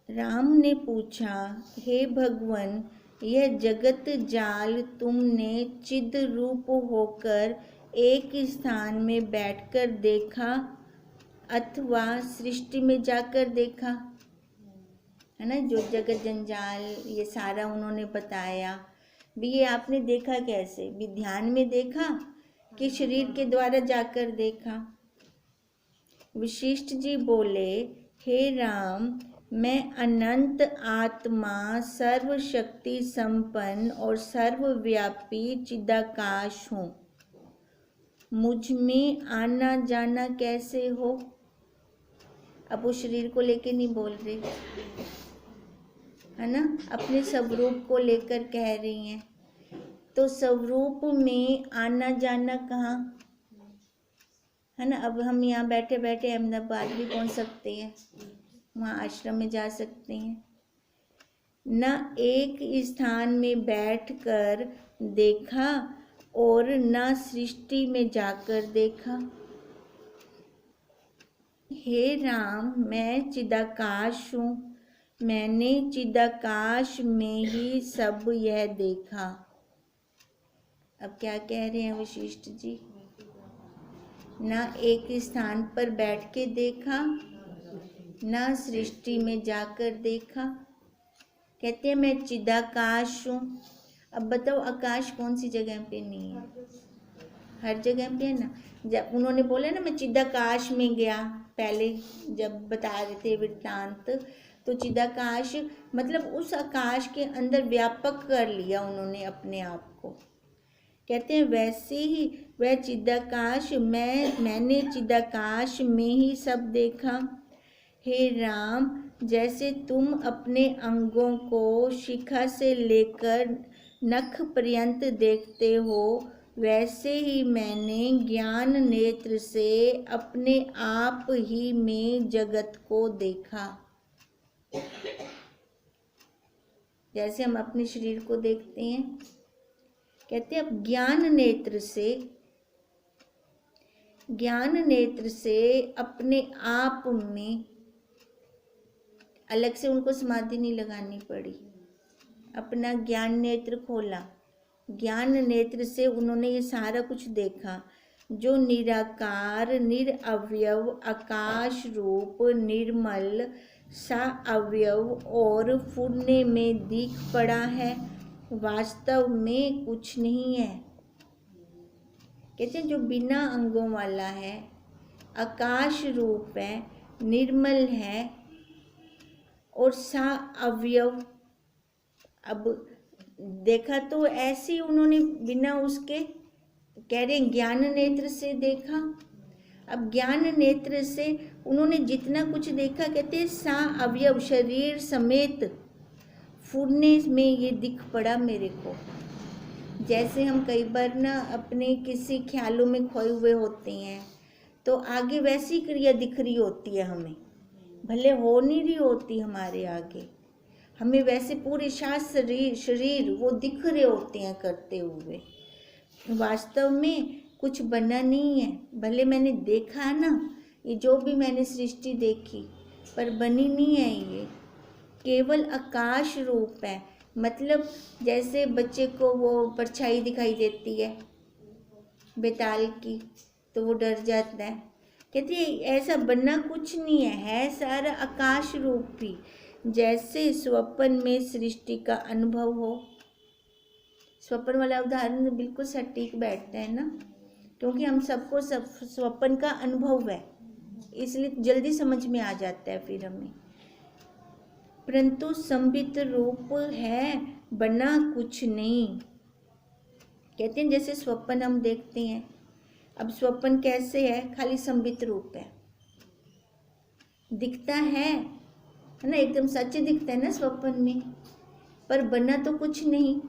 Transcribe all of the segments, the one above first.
राम ने पूछा, हे भगवन, यह जगत जाल तुमने चिद रूप होकर एक स्थान में बैठकर देखा अथवा सृष्टि में जाकर देखा? है ना, जो जगत जंजाल ये सारा उन्होंने बताया भी, ये आपने देखा कैसे? भी ध्यान में देखा कि शरीर के द्वारा जाकर देखा? वशिष्ठ जी बोले, हे राम, मैं अनंत आत्मा, सर्वशक्ति संपन्न और सर्वव्यापी चिदाकाश हूँ। मुझ में आना जाना कैसे हो? अब वो शरीर को लेकर नहीं बोल रही है ना, अपने स्वरूप को लेकर कह रही हैं। तो स्वरूप में आना जाना कहाँ है ना? अब हम यहाँ बैठे बैठे अहमदाबाद भी पहुँच सकते हैं, वहाँ आश्रम में जा सकते हैं। न एक स्थान में बैठकर देखा और न सृष्टि में जाकर देखा। हे राम, मैं चिदाकाश हूँ, मैंने चिदाकाश में ही सब यह देखा। अब क्या कह रहे हैं वशिष्ठ जी? ना एक स्थान पर बैठ के देखा, ना सृष्टि में जाकर देखा। कहते हैं मैं चिदाकाश हूँ। अब बताओ, आकाश कौन सी जगह पे नहीं है? हर जगह पे है ना। जब उन्होंने बोला ना मैं चिदाकाश में गया, पहले जब बता रहे थे वृत्तांत, तो चिदाकाश मतलब उस आकाश के अंदर व्यापक कर लिया उन्होंने अपने आप को। कहते हैं वैसे ही वह चिदाकाश मैंने चिदाकाश में ही सब देखा। हे राम, जैसे तुम अपने अंगों को शिखा से लेकर नख पर्यंत देखते हो, वैसे ही मैंने ज्ञान नेत्र से अपने आप ही में जगत को देखा। जैसे हम अपने शरीर को देखते हैं, कहते हैं अब ज्ञान नेत्र से अपने आप में, अलग से उनको समाधि नहीं लगानी पड़ी, अपना ज्ञान नेत्र खोला, ज्ञान नेत्र से उन्होंने ये सारा कुछ देखा जो निराकार, निरअवयव, आकाश रूप, निर्मल, सा अवयव और फूटने में दिख पड़ा है, वास्तव में कुछ नहीं है। कहते हैं जो बिना अंगों वाला है, आकाश रूप है, निर्मल है और सा अवयव। अब देखा तो ऐसे उन्होंने बिना उसके, कह रहे ज्ञान नेत्र से देखा। अब ज्ञान नेत्र से उन्होंने जितना कुछ देखा, कहते हैं सा अवयव, शरीर समेत फूटने में ये दिख पड़ा मेरे को। जैसे हम कई बार ना अपने किसी ख्यालों में खोए हुए होते हैं, तो आगे वैसी क्रिया दिख रही होती है हमें, भले हो नहीं रही होती हमारे आगे, हमें वैसे पूरे शरीर वो दिख रहे होते हैं करते हुए। वास्तव में कुछ बना नहीं है। भले मैंने देखा ना, ये जो भी मैंने सृष्टि देखी, पर बनी नहीं है, ये केवल आकाश रूप है। मतलब जैसे बच्चे को वो परछाई दिखाई देती है बेताल की, तो वो डर जाता है। कहती है ऐसा बनना कुछ नहीं है सारा आकाश रूप ही। जैसे स्वप्न में सृष्टि का अनुभव हो, स्वप्न वाला उदाहरण बिल्कुल सटीक बैठता है ना, क्योंकि हम सबको स्वप्न का अनुभव है, इसलिए जल्दी समझ में आ जाता है फिर हमें। परंतु संबित रूप है, बना कुछ नहीं। कहते हैं जैसे स्वप्न हम देखते हैं, अब स्वप्न कैसे है? खाली संबित रूप है, दिखता है ना, एकदम सच दिखता है ना स्वप्न में, पर बना तो कुछ नहीं।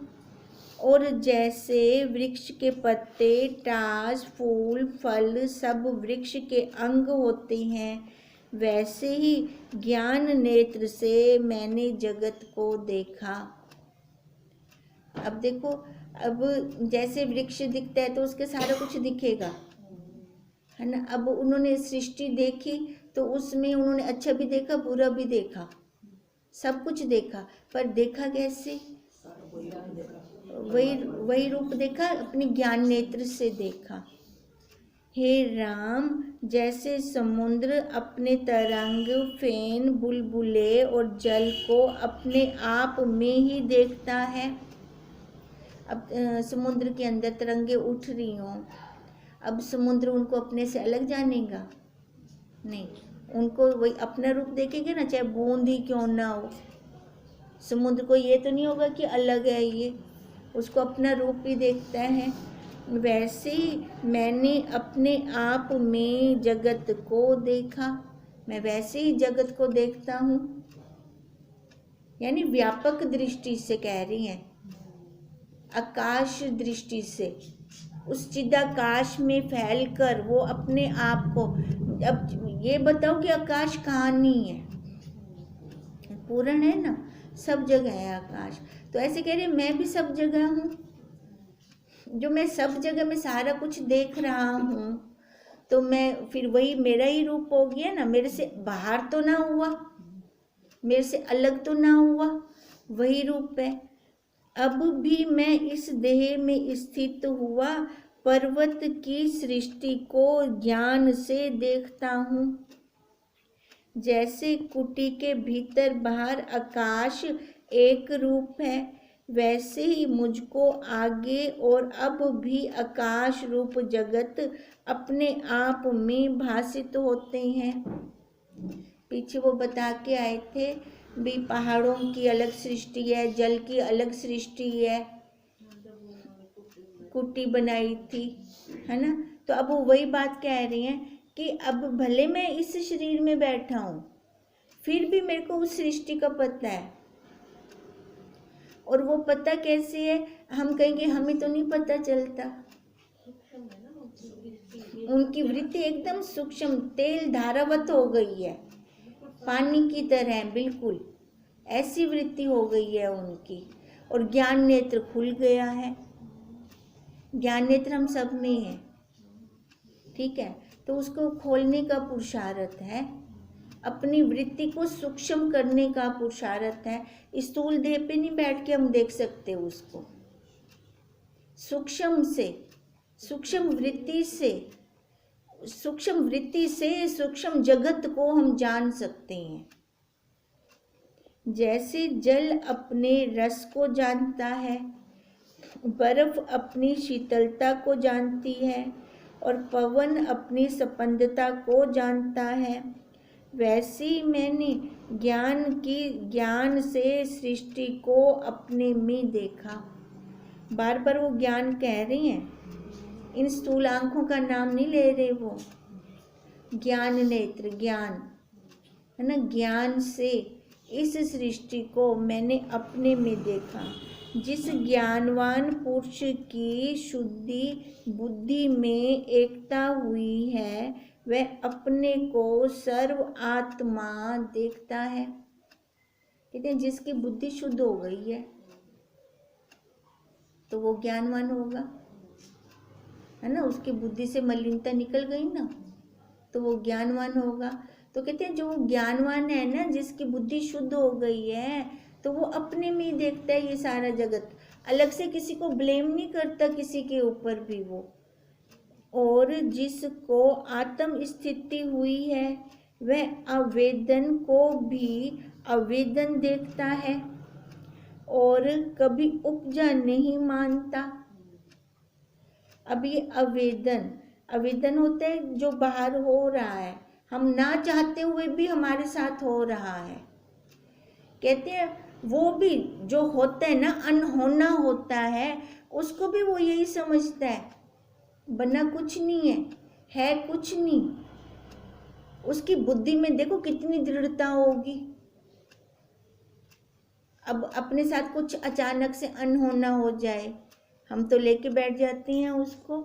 और जैसे वृक्ष के पत्ते, टास, फूल, फल सब वृक्ष के अंग होते हैं, वैसे ही ज्ञान नेत्र से मैंने जगत को देखा। अब देखो, अब जैसे वृक्ष दिखता है तो उसके सारा कुछ दिखेगा, है ना। अब उन्होंने सृष्टि देखी तो उसमें उन्होंने अच्छा भी देखा, बुरा भी देखा, सब कुछ देखा, पर देखा कैसे? वही रूप देखा, अपने ज्ञान नेत्र से देखा। हे राम, जैसे समुद्र अपने तरंग, फेन, बुलबुले और जल को अपने आप में ही देखता है। अब समुद्र के अंदर तरंगे उठ रही हों, अब समुद्र उनको अपने से अलग जानेगा? नहीं, उनको वही अपना रूप देखेगा ना, चाहे बूंद ही क्यों ना हो। समुद्र को ये तो नहीं होगा कि अलग है ये, उसको अपना रूप ही देखता है। वैसे ही मैंने अपने आप में जगत को देखा, मैं वैसे ही जगत को देखता हूँ। यानी व्यापक दृष्टि से कह रही हैं, आकाश दृष्टि से, उस चिदाकाश में फैलकर वो अपने आप को। अब ये बताओ कि आकाश कहाँ नहीं है? पूर्ण है ना, सब जगह है आकाश। तो ऐसे कह रहे मैं भी सब जगह हूँ। जो मैं सब जगह में सारा कुछ देख रहा हूँ, तो मैं फिर वही मेरा ही रूप हो गया ना। मेरे से बाहर तो ना हुआ, मेरे से अलग तो ना हुआ, वही रूप है। अब भी मैं इस देह में स्थित हुआ पर्वत की सृष्टि को ज्ञान से देखता हूँ। जैसे कुटी के भीतर बाहर आकाश एक रूप है, वैसे ही मुझको आगे और अब भी आकाश रूप जगत अपने आप में भासित होते हैं। पीछे वो बता के आए थे भी पहाड़ों की अलग सृष्टि है, जल की अलग सृष्टि है, कुटी बनाई थी, है ना। तो अब वो वही बात कह रही हैं कि अब भले मैं इस शरीर में बैठा हूँ, फिर भी मेरे को उस सृष्टि का पता है। और वो पता कैसे है? हम कहेंगे हमें तो नहीं पता चलता। उनकी वृत्ति एकदम सूक्ष्म तेल धारावत हो गई है, पानी की तरह, बिल्कुल ऐसी वृत्ति हो गई है उनकी। और ज्ञान नेत्र खुल गया है। ज्ञान नेत्र हम सब में है, ठीक है। तो उसको खोलने का पुरुषार्थ है, अपनी वृत्ति को सूक्ष्म करने का पुरुषार्थ है। स्थूल देह पे नहीं बैठ के हम देख सकते उसको। सूक्ष्म से, सूक्ष्म वृत्ति से, सूक्ष्म जगत को हम जान सकते हैं। जैसे जल अपने रस को जानता है, बर्फ अपनी शीतलता को जानती है और पवन अपनी स्पंदता को जानता है, वैसी मैंने ज्ञान से सृष्टि को अपने में देखा। बार बार वो ज्ञान कह रही हैं, इन स्थूल आंखों का नाम नहीं ले रहे वो। ज्ञान नेत्र, ज्ञान है ना, ज्ञान से इस सृष्टि को मैंने अपने में देखा। जिस ज्ञानवान पुरुष की शुद्धि बुद्धि में एकता हुई है, वह अपने को सर्व आत्मा देखता है। कहते हैं जिसकी बुद्धि शुद्ध हो गई है तो वो ज्ञानवान होगा, है ना। उसकी बुद्धि से मलिनता निकल गई ना, तो वो ज्ञानवान होगा। तो कहते हैं जो ज्ञानवान है ना, जिसकी बुद्धि शुद्ध हो गई है, तो वो अपने में ही देखता है ये सारा जगत, अलग से किसी को ब्लेम नहीं करता, किसी के ऊपर भी वो। और जिसको आत्म स्थिति हुई है, वह अवेदन को भी अवेदन देखता है और कभी उपजा नहीं मानता। अब ये अवेदन होता है जो बाहर हो रहा है, हम ना चाहते हुए भी हमारे साथ हो रहा है। कहते हैं वो भी जो होता है ना, अनहोना होता है, उसको भी वो यही समझता है, बना कुछ नहीं है कुछ नहीं। उसकी बुद्धि में देखो कितनी दृढ़ता होगी। अब अपने साथ कुछ अचानक से अनहोना हो जाए, हम तो लेके बैठ जाते हैं उसको।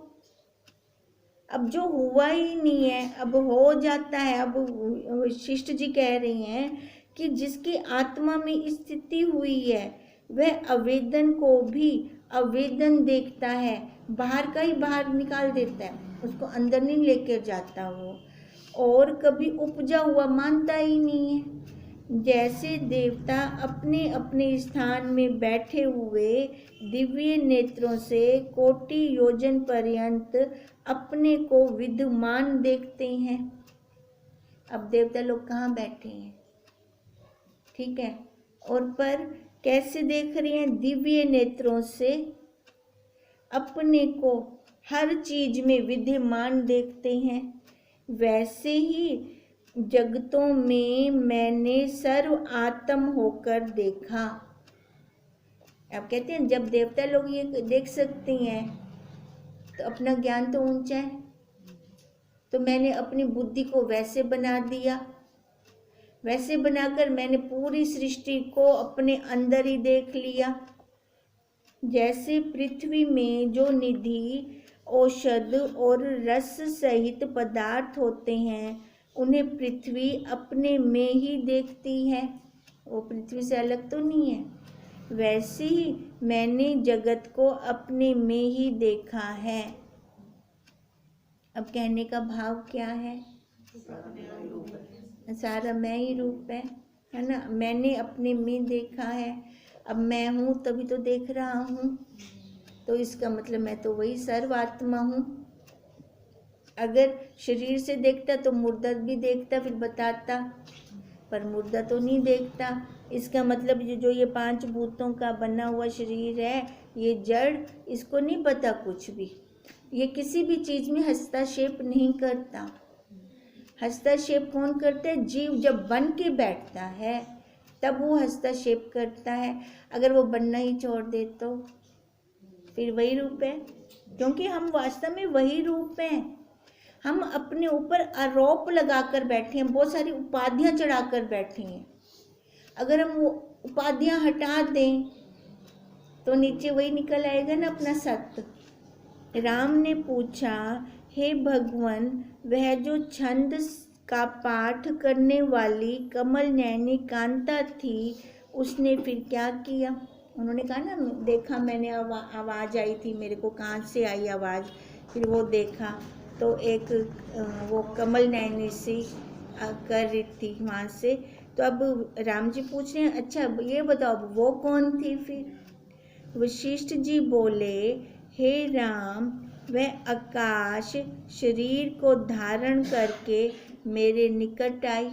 अब जो हुआ ही नहीं है, अब हो जाता है। अब शिष्ट जी कह रही हैं कि जिसकी आत्मा में स्थिति हुई है, वह अवेदन को भी अवेदन देखता है, बाहर का ही बाहर निकाल देता है, उसको अंदर नहीं लेकर जाता वो। और कभी उपजा हुआ मानता ही नहीं है। जैसे देवता अपने अपने स्थान में बैठे हुए दिव्य नेत्रों से कोटि योजन पर्यंत अपने को विद्यमान देखते हैं। अब देवता लोग कहाँ बैठे हैं, ठीक है, और पर कैसे देख रहे हैं? दिव्य नेत्रों से अपने को हर चीज में विद्यमान देखते हैं। वैसे ही जगतों में मैंने सर्व आत्म होकर देखा। अब कहते हैं जब देवता लोग ये देख सकते हैं तो अपना ज्ञान तो ऊंचा है, तो मैंने अपनी बुद्धि को वैसे बना दिया, वैसे बनाकर मैंने पूरी सृष्टि को अपने अंदर ही देख लिया। जैसे पृथ्वी में जो निधि, औषध और रस सहित पदार्थ होते हैं उन्हें पृथ्वी अपने में ही देखती है, वो पृथ्वी से अलग तो नहीं है। वैसे ही मैंने जगत को अपने में ही देखा है। अब कहने का भाव क्या है? सारा मैं ही रूप है ना। मैंने अपने में देखा है, अब मैं हूँ तभी तो देख रहा हूँ, तो इसका मतलब मैं तो वही सर्वात्मा हूँ। अगर शरीर से देखता तो मुर्दा भी देखता, फिर बताता, पर मुर्दा तो नहीं देखता। इसका मतलब जो ये 5 भूतों का बना हुआ शरीर है, ये जड़, इसको नहीं पता कुछ भी। ये किसी भी चीज में हस्तक्षेप नहीं करता। हस्तक्षेप कौन करता है? जीव जब बन के बैठता है तब वो हस्तक्षेप करता है। अगर वो बनना ही छोड़ दे तो फिर वही रूप है, क्योंकि हम वास्तव में वही रूप हैं। हम अपने ऊपर आरोप लगाकर बैठे हैं, बहुत सारी उपाधियां चढ़ाकर बैठे हैं। अगर हम वो उपाधियां हटा दें तो नीचे वही निकल आएगा ना अपना सत्य। राम ने पूछा, हे भगवान, वह जो छंद का पाठ करने वाली कमल नैनी कांता थी, उसने फिर क्या किया? उन्होंने कहा ना, देखा मैंने, आवाज़ आई थी मेरे को, कहाँ से आई आवाज़? फिर वो देखा तो एक वो कमल नैनी सी कर रही थी वहाँ से। तो अब राम जी पूछ रहे हैं, अच्छा ये बताओ वो कौन थी? फिर वशिष्ठ जी बोले, हे राम, वह आकाश शरीर को धारण करके मेरे निकट आई,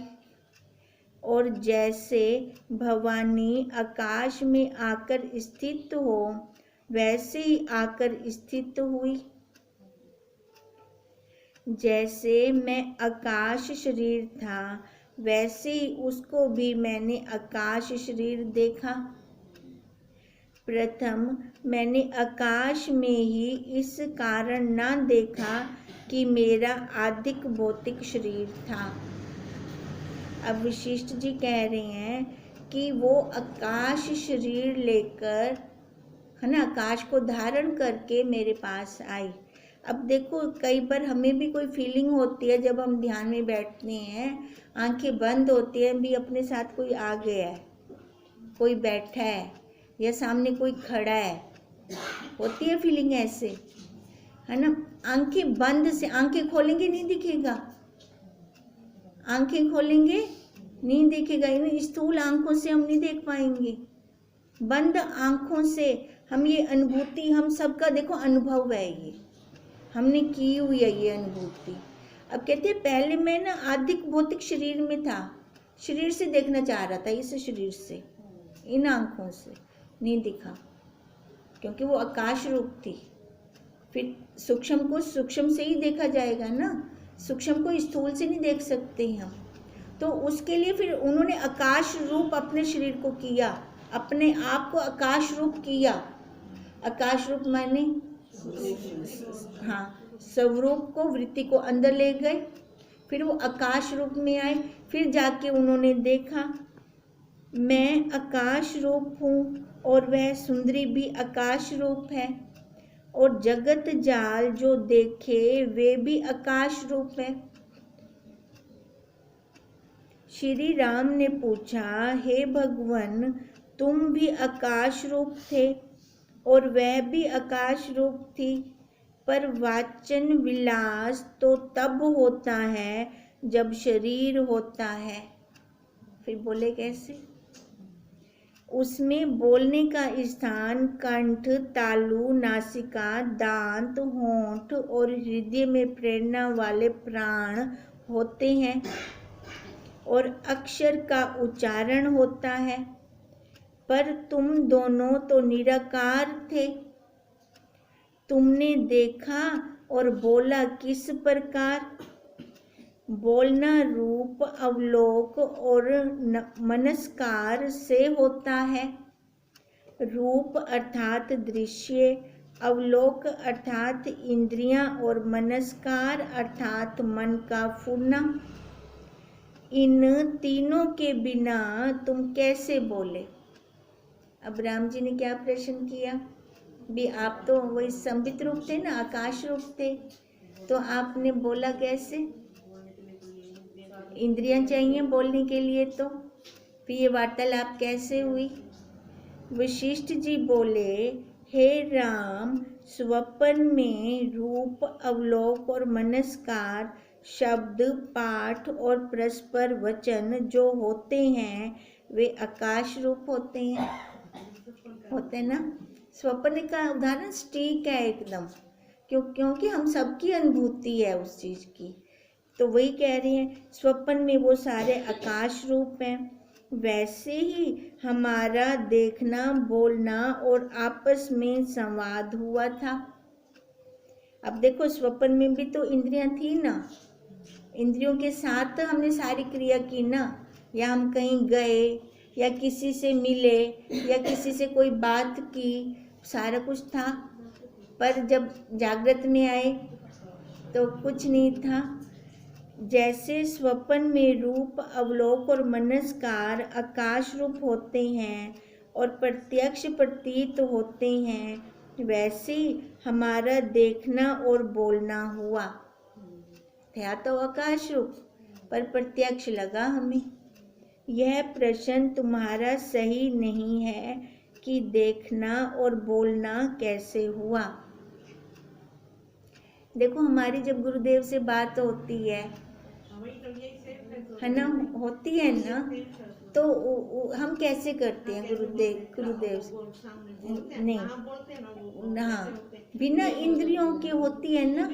और जैसे भवानी आकाश में आकर स्थित हो वैसे ही आकर स्थित हुई। जैसे मैं आकाश शरीर था वैसे ही उसको भी मैंने आकाश शरीर देखा। प्रथम मैंने आकाश में ही इस कारण ना देखा कि मेरा आदिक भौतिक शरीर था। अब वशिष्ठ जी कह रहे हैं कि वो आकाश शरीर लेकर, है ना, आकाश को धारण करके मेरे पास आई। अब देखो, कई बार हमें भी कोई फीलिंग होती है जब हम ध्यान में बैठते हैं, आंखें बंद होती हैं, भी अपने साथ कोई आ गया है, कोई बैठा है, या सामने कोई खड़ा है, होती है फीलिंग ऐसे, है ना। आंखें बंद से, आंखें खोलेंगे नहीं दिखेगा, आंखें खोलेंगे नहीं दिखेगा, इन स्थूल आंखों से हम नहीं देख पाएंगे। बंद आंखों से हम ये अनुभूति, हम सबका देखो अनुभव है, ये हमने की हुई है ये अनुभूति। अब कहते हैं पहले मैं ना आदिक भौतिक शरीर में था, शरीर से देखना चाह रहा था, इस शरीर से, इन आंखों से नहीं दिखा क्योंकि वो आकाश रूप थी। फिर सूक्ष्म को सूक्ष्म से ही देखा जाएगा ना, सूक्ष्म को स्थूल से नहीं देख सकते हम। तो उसके लिए फिर उन्होंने आकाश रूप अपने शरीर को किया, अपने आप को आकाश रूप किया। आकाश रूप माने, हाँ, स्वरूप को, वृत्ति को अंदर ले गए, फिर वो आकाश रूप में आए। फिर जाके उन्होंने देखा मैं आकाश रूप हूँ और वह सुंदरी भी आकाश रूप है, और जगत जाल जो देखे वे भी आकाश रूप है। श्री राम ने पूछा, हे भगवान, तुम भी आकाश रूप थे और वह भी आकाश रूप थी, पर वाचन विलास तो तब होता है जब शरीर होता है। फिर बोले कैसे? उसमें बोलने का स्थान कंठ, तालु, नासिका, दांत, होंठ और हृदय में प्रेरणा वाले प्राण होते हैं और अक्षर का उच्चारण होता है। पर तुम दोनों तो निराकार थे। तुमने देखा और बोला किस प्रकार? बोलना रूप, अवलोक और मनस्कार से होता है। रूप अर्थात दृश्य, अवलोक अर्थात इंद्रियां और मनस्कार अर्थात मन का फूलना। इन तीनों के बिना तुम कैसे बोले? अब राम जी ने क्या प्रश्न किया? भी आप तो वही संबित रूप थे ना, आकाश रूप थे, तो आपने बोला कैसे? इंद्रियां चाहिए बोलने के लिए, तो फिर ये वार्तालाप कैसे हुई? वशिष्ठ जी बोले, हे राम, स्वप्न में रूप, अवलोक और मनस्कार, शब्द, पाठ और परस्पर वचन जो होते हैं वे आकाश रूप होते हैं, होते ना। स्वप्न का उदाहरण सटीक है एकदम, क्योंकि हम सबकी अनुभूति है उस चीज की। तो वही कह रही हैं, स्वप्न में वो सारे आकाश रूप हैं। वैसे ही हमारा देखना, बोलना और आपस में संवाद हुआ था। अब देखो, स्वप्न में भी तो इंद्रियां थी ना, इंद्रियों के साथ हमने सारी क्रिया की ना, या हम कहीं गए या किसी से मिले या किसी से कोई बात की, सारा कुछ था। पर जब जागृत में आए तो कुछ नहीं था। जैसे स्वप्न में रूप, अवलोक और मनस्कार आकाश रूप होते हैं और प्रत्यक्ष प्रतीत होते हैं, वैसे हमारा देखना और बोलना हुआ। था तो आकाश रूप, पर प्रत्यक्ष लगा हमें। यह प्रश्न तुम्हारा सही नहीं है कि देखना और बोलना कैसे हुआ। देखो, हमारी जब गुरुदेव से बात होती है ना, होती है ना, तो हम कैसे करते हैं? गुरुदेव नहीं, हाँ, बिना इंद्रियों के होती है ना,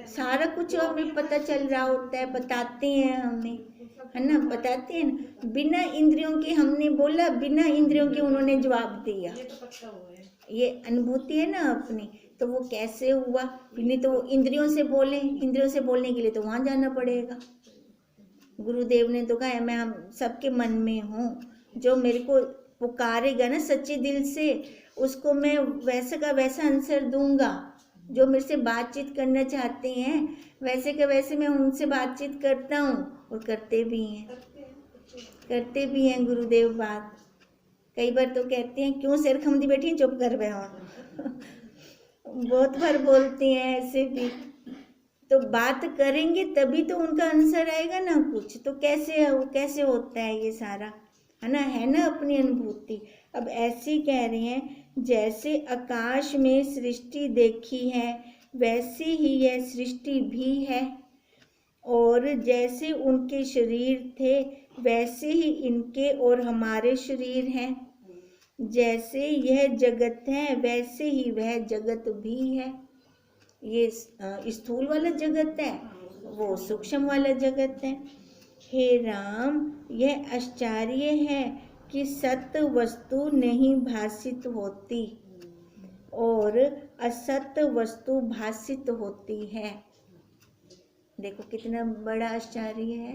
सारा कुछ हमें पता चल रहा होता है, बताते हैं हमें, है ना, बताते हैं ना। बिना इंद्रियों के हमने बोला, बिना इंद्रियों के उन्होंने जवाब दिया। ये अनुभूति है ना अपनी, तो वो कैसे हुआ? नहीं तो वो इंद्रियों से बोले, इंद्रियों से बोलने के लिए तो वहां जाना पड़ेगा। गुरुदेव ने तो कहा, मैं हम सबके मन में हूँ, जो मेरे को पुकारेगा ना सच्चे दिल से, उसको मैं वैसा का वैसा आंसर दूंगा। जो मेरे से बातचीत करना चाहते हैं वैसे का वैसे मैं उनसे बातचीत करता हूँ, और करते भी हैं गुरुदेव बात। कई बार तो कहते हैं, क्यों सिर खमदी बैठी चुप कर बे बहुत बार बोलते हैं ऐसे भी। तो बात करेंगे तभी तो उनका आंसर आएगा ना कुछ। तो कैसे होता है ये सारा, है ना अपनी अनुभूति। अब ऐसी कह रहे हैं, जैसे आकाश में सृष्टि देखी है वैसे ही यह सृष्टि भी है, और जैसे उनके शरीर थे वैसे ही इनके और हमारे शरीर हैं। जैसे यह जगत है वैसे ही वह जगत भी है। ये स्थूल वाला जगत है, वो सूक्ष्म वाला जगत है। हे राम, यह आश्चर्य है कि सत्य वस्तु नहीं भासित होती और असत्य वस्तु भासित होती है। देखो कितना बड़ा आश्चर्य है।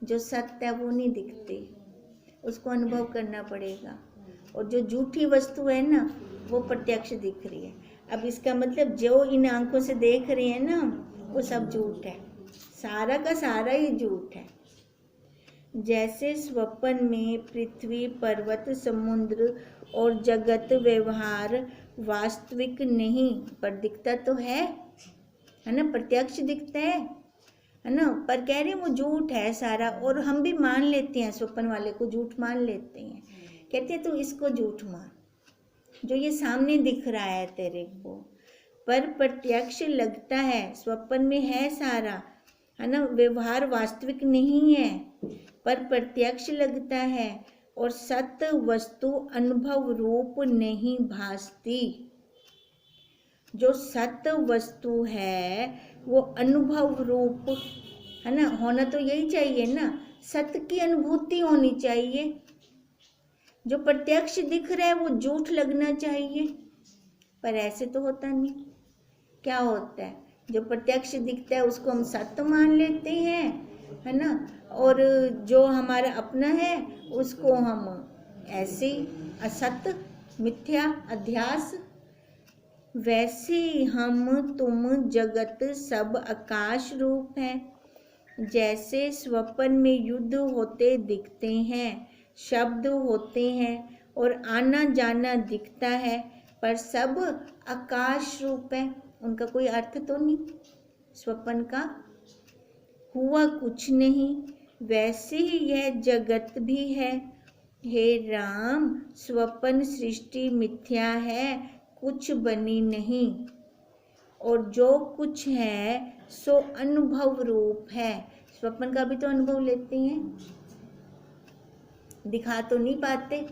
जो सत्य है वो नहीं दिखती, उसको अनुभव करना पड़ेगा, और जो झूठी वस्तु है ना वो प्रत्यक्ष दिख रही है। अब इसका मतलब जो इन आंखों से देख रहे हैं ना वो सब झूठ है, सारा का सारा ही झूठ है। जैसे स्वप्न में पृथ्वी, पर्वत, समुद्र और जगत व्यवहार वास्तविक नहीं पर दिखता तो है ना, प्रत्यक्ष दिखता है ना, पर कह रहे हैं वो झूठ है सारा, और हम भी मान लेते हैं, स्वप्न वाले को झूठ मान लेते हैं। कहते हैं तू इसको झूठ मान, जो ये सामने दिख रहा है तेरे को, पर प्रत्यक्ष लगता है, स्वप्न में है सारा, है ना, व्यवहार वास्तविक नहीं है। पर प्रत्यक्ष लगता है और सत वस्तु अनुभव रूप नहीं भासती। जो सत वस्तु है वो अनुभव रूप है ना, होना तो यही चाहिए ना, सत्य की अनुभूति होनी चाहिए। जो प्रत्यक्ष दिख रहा है वो झूठ लगना चाहिए, पर ऐसे तो होता नहीं। क्या होता है, जो प्रत्यक्ष दिखता है उसको हम सत्य मान लेते हैं, है ना, और जो हमारा अपना है उसको हम ऐसे असत्य, मिथ्या, अध्यास। वैसे हम तुम जगत सब आकाश रूप है। जैसे स्वप्न में युद्ध होते दिखते हैं, शब्द होते हैं और आना जाना दिखता है, पर सब आकाश रूप है, उनका कोई अर्थ तो नहीं, स्वप्न का हुआ कुछ नहीं। वैसे ही यह जगत भी है। हे राम, स्वप्न सृष्टि मिथ्या है, कुछ बनी नहीं, और जो कुछ है सो अनुभव रूप है। स्वप्न का भी तो अनुभव लेते हैं, दिखा तो नहीं पाते।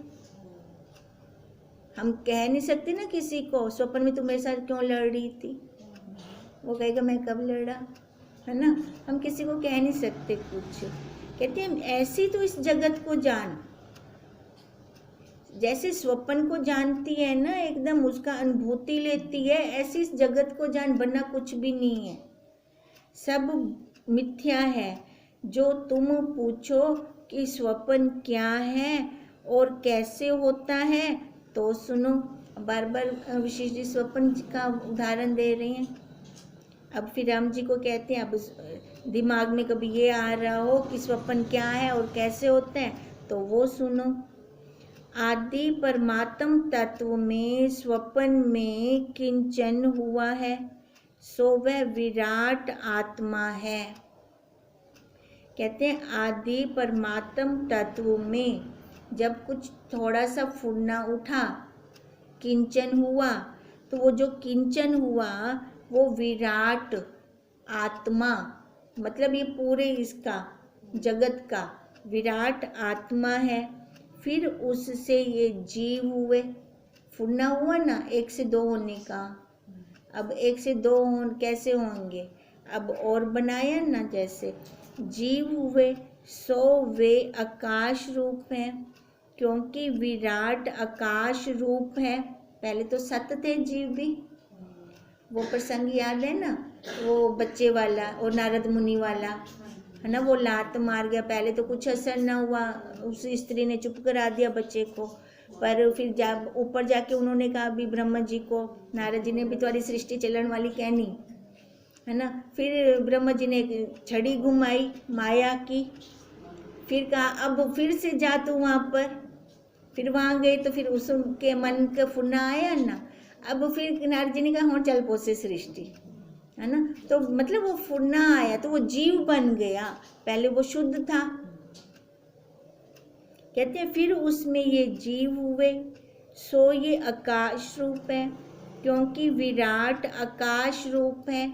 हम कह नहीं सकते ना किसी को स्वप्न में तुम मेरे साथ क्यों लड़ रही थी, वो कहेगा मैं कब लड़ा, है ना। हम किसी को कह नहीं सकते कुछ, कहते हैं ऐसी तो इस जगत को जान, जैसे स्वप्न को जानती है ना, एकदम उसका अनुभूति लेती है, ऐसी इस जगत को जान, वरना कुछ भी नहीं है, सब मिथ्या है। जो तुम पूछो कि स्वप्न क्या है और कैसे होता है, तो सुनो, बार बार विशेष जी स्वप्न का उदाहरण दे रहे हैं। अब फिर राम जी को कहते हैं, अब दिमाग में कभी ये आ रहा हो कि स्वप्न क्या है और कैसे होते हैं, तो वो सुनो। आदि परमात्म तत्व में स्वप्न में किंचन हुआ है, सो वह विराट आत्मा है। कहते हैं आदि परमात्म तत्व में जब कुछ थोड़ा सा फुरना उठा, किंचन हुआ, तो वो जो किंचन हुआ वो विराट आत्मा, मतलब ये पूरे इसका जगत का विराट आत्मा है। फिर उससे ये जीव हुए, फुरना हुआ ना एक से दो होने का, अब एक से दो कैसे होंगे, अब और बनाया ना, जैसे जीव हुए, सो वे आकाश रूप हैं, क्योंकि विराट आकाश रूप है। पहले तो सत्य थे जीव भी, वो प्रसंग याद है ना, वो बच्चे वाला और नारद मुनि वाला, है ना, वो लात मार गया, पहले तो कुछ असर ना हुआ, उस स्त्री ने चुप करा दिया बच्चे को, पर फिर जब ऊपर जाके उन्होंने कहा भी ब्रह्मा जी को, नारद जी ने भी तुम्हारी सृष्टि चलन वाली कहनी, है ना, फिर ब्रह्मा जी ने छड़ी घुमाई माया की, फिर कहा अब फिर से जा तू वहाँ पर, फिर वहाँ गए तो फिर उसके मन का फुरना आया ना, अब फिर नारद जी ने कहा हाँ चल पोसे सृष्टि, है ना, तो मतलब वो फुरना आया तो वो जीव बन गया, पहले वो शुद्ध था। कहते हैं फिर उसमें ये जीव हुए, सो ये आकाश रूप है, क्योंकि विराट आकाश रूप है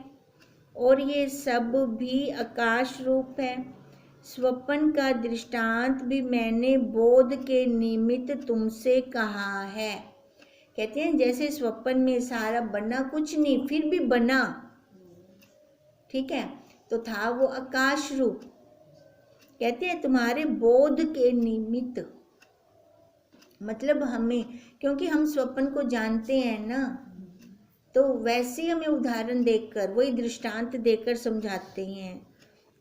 और ये सब भी आकाश रूप है। स्वप्न का दृष्टांत भी मैंने बोध के निमित्त तुमसे कहा है। कहते हैं जैसे स्वप्न में सारा बना कुछ नहीं, फिर भी बना, ठीक है, तो था वो आकाश रूप। कहते हैं तुम्हारे बोध के निमित्त, मतलब हमें, क्योंकि हम स्वप्न को जानते हैं ना, तो वैसे ही हमें उदाहरण देकर, वही दृष्टांत देकर समझाते हैं,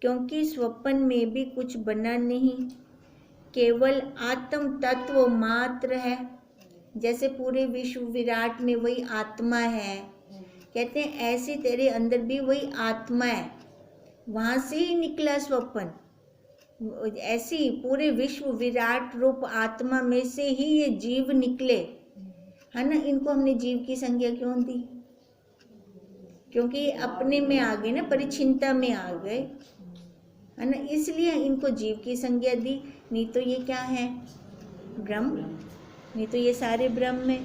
क्योंकि स्वप्न में भी कुछ बना नहीं, केवल आत्म तत्व मात्र है। जैसे पूरे विश्व विराट में वही आत्मा है, कहते हैं ऐसे तेरे अंदर भी वही आत्मा है, वहाँ से ही निकला स्वप्न, ऐसी पूरे विश्व विराट रूप आत्मा में से ही ये जीव निकले, है ना। इनको हमने जीव की संज्ञा क्यों दी, क्योंकि अपने में आ गए ना, परिचिनता में आ गए, है ना, इसलिए इनको जीव की संज्ञा दी। नहीं तो ये क्या है, ब्रह्म, नहीं तो ये सारे ब्रह्म है।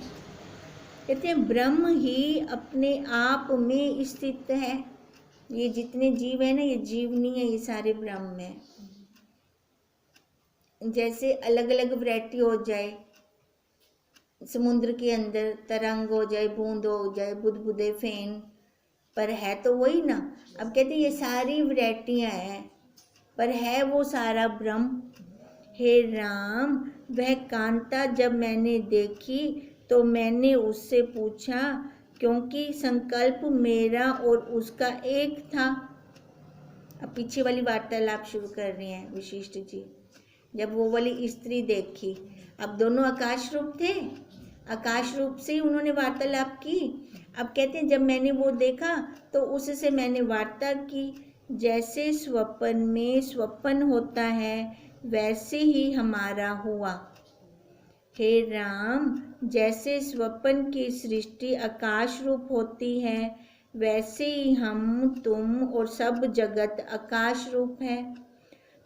कहते हैं ब्रह्म ही अपने आप में स्थित है, ये जितने जीव है ना, ये जीव नहीं है, ये सारे ब्रह्म है। जैसे अलग अलग वैरायटी हो जाए, समुद्र के अंदर तरंग हो जाए, बूंद हो जाए, बुदबुदे, फेन, पर है तो वही ना। अब कहते ये सारी वैरायटियां हैं, पर है वो सारा ब्रह्म। हे राम, वह कांता जब मैंने देखी तो मैंने उससे पूछा, क्योंकि संकल्प मेरा और उसका एक था। अब पीछे वाली वार्तालाप शुरू कर रहे हैं वशिष्ठ जी। जब वो वाली स्त्री देखी, अब दोनों आकाश रूप थे, आकाश रूप से ही उन्होंने वार्तालाप की। अब कहते हैं जब मैंने वो देखा तो उससे मैंने वार्ता की। जैसे स्वप्न में स्वप्न होता है वैसे ही हमारा हुआ। हे राम, जैसे स्वप्न की सृष्टि आकाश रूप होती है वैसे ही हम, तुम और सब जगत आकाश रूप है।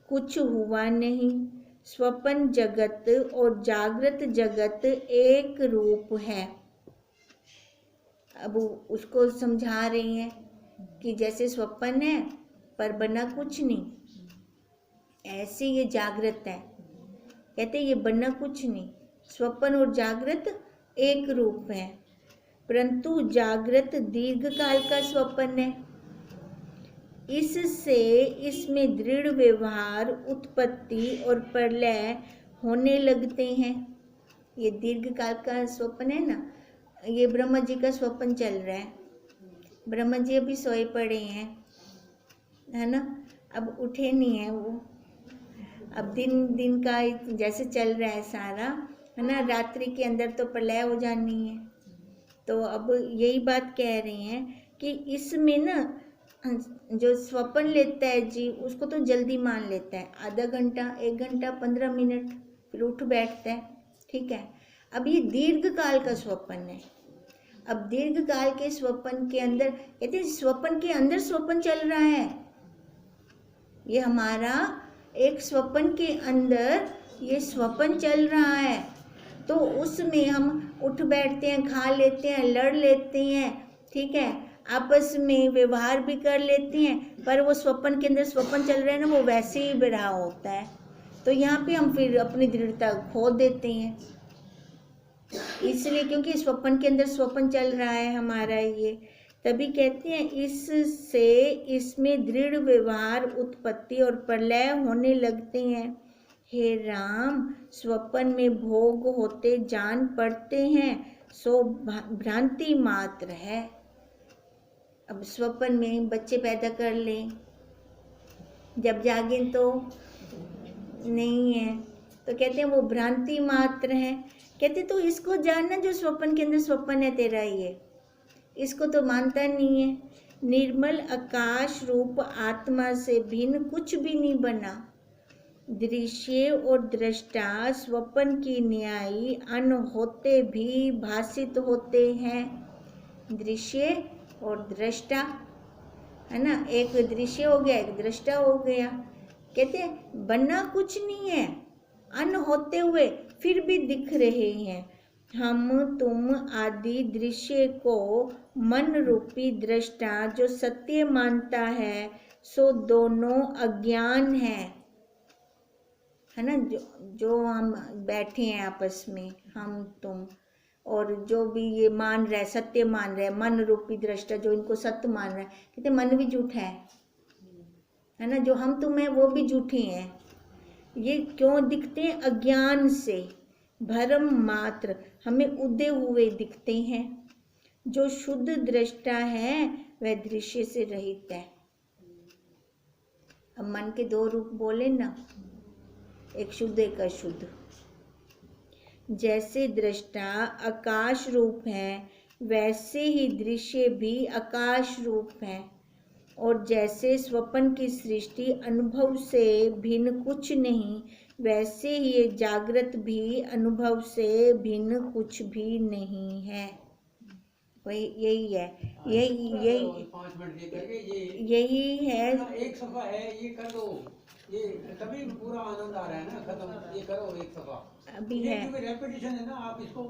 कुछ हुआ नहीं। स्वप्न जगत और जागृत जगत एक रूप है। अब उसको समझा रही हैं कि जैसे स्वप्न है पर बना कुछ नहीं, ऐसे ये जागृत है। कहते ये बना कुछ नहीं, स्वप्न और जागृत एक रूप है, परंतु जागृत दीर्घ काल का स्वप्न है। इससे इसमें दृढ़ व्यवहार, उत्पत्ति और प्रलय होने लगते हैं। ये दीर्घ काल का स्वप्न है ना, ये ब्रह्मा जी का स्वप्न चल रहा है। ब्रह्मा जी अभी सोए पड़े हैं, है ना, अब उठे नहीं है वो। अब दिन दिन का जैसे चल रहा है सारा, है ना, रात्रि के अंदर तो प्रलय हो जानी है। तो अब यही बात कह रहे हैं कि इसमें ना जो स्वप्न लेता है जी, उसको तो जल्दी मान लेता है, आधा घंटा, 1 घंटा, 15 मिनट, फिर उठ बैठता है, ठीक है। अब ये दीर्घ काल का स्वप्न है। अब दीर्घ काल के स्वप्न के अंदर, कहते हैं स्वप्न के अंदर स्वप्न चल रहा है। ये हमारा एक स्वप्न के अंदर ये स्वप्न चल रहा है, तो उसमें हम उठ बैठते हैं, खा लेते हैं, लड़ लेते हैं, ठीक है, आपस में व्यवहार भी कर लेते हैं, पर वो स्वप्न के अंदर स्वप्न चल रहा है ना, वो वैसे ही रहा होता है। तो यहाँ पे हम फिर अपनी दृढ़ता खो देते हैं, इसलिए क्योंकि स्वप्न के अंदर स्वप्न चल रहा है हमारा ये। तभी कहते हैं इससे इसमें दृढ़ व्यवहार, उत्पत्ति और प्रलय होने लगते हैं। हे राम, स्वप्न में भोग होते जान पड़ते हैं, सो भ्रांति मात्र है। अब स्वप्न में बच्चे पैदा कर लें, जब जागें तो नहीं है, तो कहते हैं वो भ्रांति मात्र है। कहते तो इसको जानना जो स्वप्न के अंदर स्वप्न है तेरा, ये इसको तो मानता नहीं है। निर्मल आकाश रूप आत्मा से भिन्न कुछ भी नहीं बना। दृश्य और दृष्टा स्वप्न की न्यायी अन होते भी भासित होते हैं। दृश्य और दृष्टा, है ना, एक दृश्य हो गया, एक दृष्टा हो गया। कहते हैं बनना कुछ नहीं है, अन होते हुए फिर भी दिख रहे हैं। हम तुम आदि दृश्य को मन रूपी दृष्टा जो सत्य मानता है, सो दोनों अज्ञान है ना। जो हम बैठे हैं आपस में, हम तुम, और जो भी ये मान रहा है, सत्य मान रहा है, मन रूपी दृष्टा जो इनको सत्य मान रहा है, कहते मन भी झूठा है ना, जो हम तुम है वो भी झूठे हैं। ये क्यों दिखते हैं? अज्ञान से, भ्रम मात्र हमें उदय हुए दिखते हैं। जो शुद्ध दृष्टा है वह दृश्य से रहित है। अब मन के 2 रूप बोले ना, एक शुद्ध एक अशुद्ध। जैसे दृष्टा आकाश रूप है वैसे ही दृश्य भी आकाश रूप है, और जैसे स्वप्न की सृष्टि अनुभव से भिन्न कुछ नहीं, वैसे ही ये जागृत भी अनुभव से भिन्न कुछ भी नहीं है। वही यही है, यही 5 मिनट दे करके यही है। एक सफा है, ये कर दो, ये तभी पूरा आनंद आ रहा है ना। खत्म, ये करो एक सफा। अभी ये है, क्योंकि रेपिटेशन है ना, आप इसको